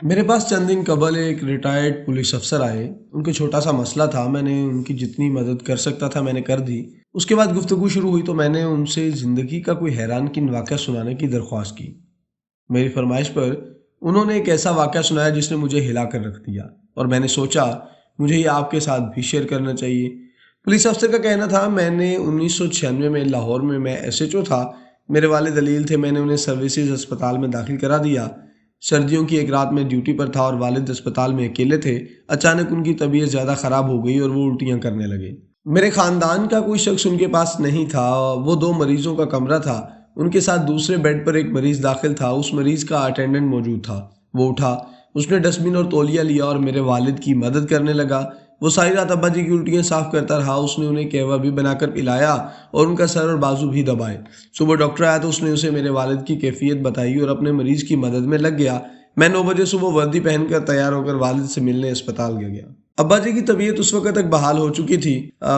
میرے پاس چند دن قبل ایک ریٹائرڈ پولیس افسر آئے. ان کو چھوٹا سا مسئلہ تھا. میں نے ان کی جتنی مدد کر سکتا تھا میں نے کر دی. اس کے بعد گفتگو شروع ہوئی تو میں نے ان سے زندگی کا کوئی حیران کن واقعہ سنانے کی درخواست کی. میری فرمائش پر انہوں نے ایک ایسا واقعہ سنایا جس نے مجھے ہلا کر رکھ دیا، اور میں نے سوچا مجھے یہ آپ کے ساتھ بھی شیئر کرنا چاہیے. پولیس افسر کا کہنا تھا، میں نے 1996 میں لاہور میں ایس ایچ او تھا. میرے والد علیل تھے. میں نے انہیں سروسز اسپتال میں داخل کرا دیا. سردیوں کی ایک رات میں ڈیوٹی پر تھا اور والد اسپتال میں اکیلے تھے. اچانک ان کی طبیعت زیادہ خراب ہو گئی اور وہ الٹیاں کرنے لگے. میرے خاندان کا کوئی شخص ان کے پاس نہیں تھا. وہ 2 مریضوں کا کمرہ تھا. ان کے ساتھ دوسرے بیڈ پر ایک مریض داخل تھا. اس مریض کا اٹینڈنٹ موجود تھا. وہ اٹھا، اس نے ڈسٹ بن اور تولیہ لیا اور میرے والد کی مدد کرنے لگا. وہ ساری رات ابا جی کی الٹیاں صاف کرتا رہا. اس نے انہیں قہوہ بھی بنا کر پلایا اور ان کا سر اور بازو بھی دبائے. صبح ڈاکٹر آیا تو اس نے اسے میرے والد کی کیفیت بتائی اور اپنے مریض کی مدد میں لگ گیا. میں 9 بجے صبح وردی پہن کر تیار ہو کر والد سے ملنے اسپتال گیا. ابا جی کی طبیعت اس وقت تک بحال ہو چکی تھی.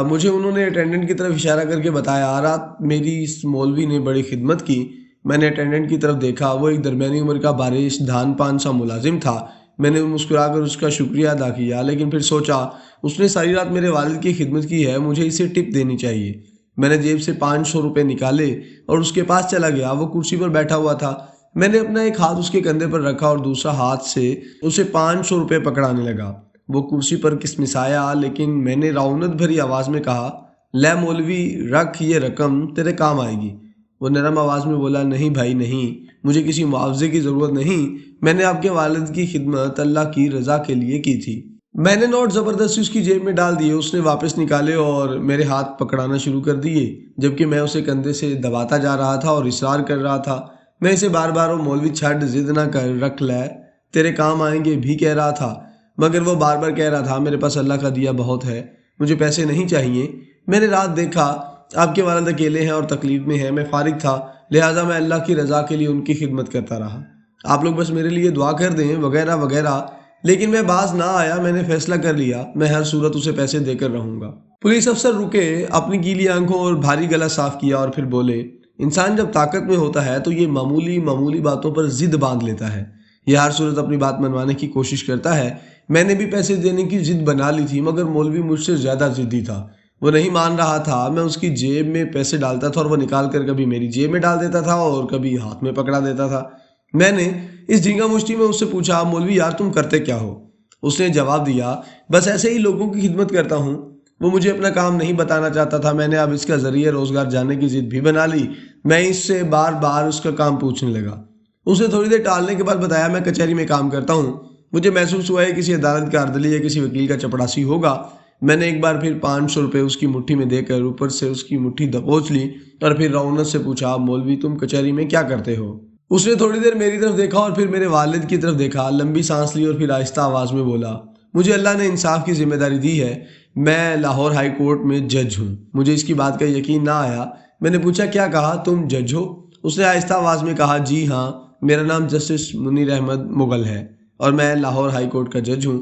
مجھے انہوں نے اٹینڈنٹ کی طرف اشارہ کر کے بتایا. رات میری اس مولوی نے بڑی خدمت کی. میں نے اٹینڈنٹ کی طرف دیکھا. وہ ایک درمیانی عمر کا بارش دھان پان سا ملازم تھا. میں نے مسکرا کر اس کا شکریہ ادا کیا، لیکن پھر سوچا اس نے ساری رات میرے والد کی خدمت کی ہے، مجھے اسے ٹپ دینی چاہیے. میں نے جیب سے 500 روپے نکالے اور اس کے پاس چلا گیا. وہ کرسی پر بیٹھا ہوا تھا. میں نے اپنا ایک ہاتھ اس کے کندھے پر رکھا اور دوسرا ہاتھ سے اسے 500 روپے پکڑانے لگا. وہ کرسی پر کسمسایا، لیکن میں نے رعونت بھری آواز میں کہا، لے مولوی رکھ، یہ رقم تیرے کام آئے گی. وہ نرم آواز میں بولا، نہیں بھائی نہیں، مجھے کسی معاوضے کی ضرورت نہیں. میں نے آپ کے والد کی خدمت اللہ کی رضا کے لیے کی تھی. میں نے نوٹ زبردستی اس کی جیب میں ڈال دیے. اس نے واپس نکالے اور میرے ہاتھ پکڑانا شروع کر دیے، جبکہ میں اسے کندھے سے دباتا جا رہا تھا اور اصرار کر رہا تھا. میں اسے بار بار وہ مولوی چھڈ، ضد نہ کر، رکھ لے، تیرے کام آئیں گے بھی کہہ رہا تھا، مگر وہ بار بار کہہ رہا تھا، میرے پاس اللہ کا دیا بہت ہے، مجھے پیسے نہیں چاہیے. میں نے رات دیکھا آپ کے والد اکیلے ہیں اور تکلیف میں ہیں. میں فارغ تھا، لہٰذا میں اللہ کی رضا کے لیے ان کی خدمت کرتا رہا. آپ لوگ بس میرے لیے دعا کر دیں وغیرہ وغیرہ. لیکن میں باز نہ آیا. میں نے فیصلہ کر لیا میں ہر صورت اسے پیسے دے کر رہوں گا. پولیس افسر رکے، اپنی گیلی آنکھوں اور بھاری گلا صاف کیا اور پھر بولے، انسان جب طاقت میں ہوتا ہے تو یہ معمولی باتوں پر ضد باندھ لیتا ہے. یہ ہر صورت اپنی بات منوانے کی کوشش کرتا ہے. میں نے بھی پیسے دینے کی ضد بنا لی تھی، مگر مولوی مجھ سے زیادہ ضدی تھا. وہ نہیں مان رہا تھا. میں اس کی جیب میں پیسے ڈالتا تھا اور وہ نکال کر کبھی میری جیب میں ڈال دیتا تھا اور کبھی ہاتھ میں پکڑا دیتا تھا. میں نے اس جھینگا مشتی میں اس سے پوچھا، مولوی یار تم کرتے کیا ہو؟ اس نے جواب دیا، بس ایسے ہی لوگوں کی خدمت کرتا ہوں. وہ مجھے اپنا کام نہیں بتانا چاہتا تھا. میں نے اب اس کا ذریعہ روزگار جاننے کی ضد بھی بنا لی. میں اس سے بار بار اس کا کام پوچھنے لگا. اس نے تھوڑی دیر ٹالنے کے بعد بتایا، میں کچہری میں کام کرتا ہوں. مجھے محسوس ہوا ہے کسی عدالت کا عرضلی یا کسی وکیل کا چپڑاسی ہوگا. میں نے ایک بار پھر 500 روپے اس کی مٹھی میں دے کر اوپر سے اس کی مٹھی دبوچ لی اور پھر رعونت سے پوچھا، مولوی تم کچہری میں کیا کرتے ہو؟ اس نے تھوڑی دیر میری طرف دیکھا اور پھر میرے والد کی طرف دیکھا، لمبی سانس لی اور پھر آہستہ آواز میں بولا، مجھے اللہ نے انصاف کی ذمہ داری دی ہے. میں لاہور ہائی کورٹ میں جج ہوں. مجھے اس کی بات کا یقین نہ آیا. میں نے پوچھا، کیا کہا، تم جج ہو؟ اس نے آہستہ آواز میں کہا، جی ہاں، میرا نام جسٹس منیر احمد مغل ہے اور میں لاہور ہائی کورٹ کا جج ہوں.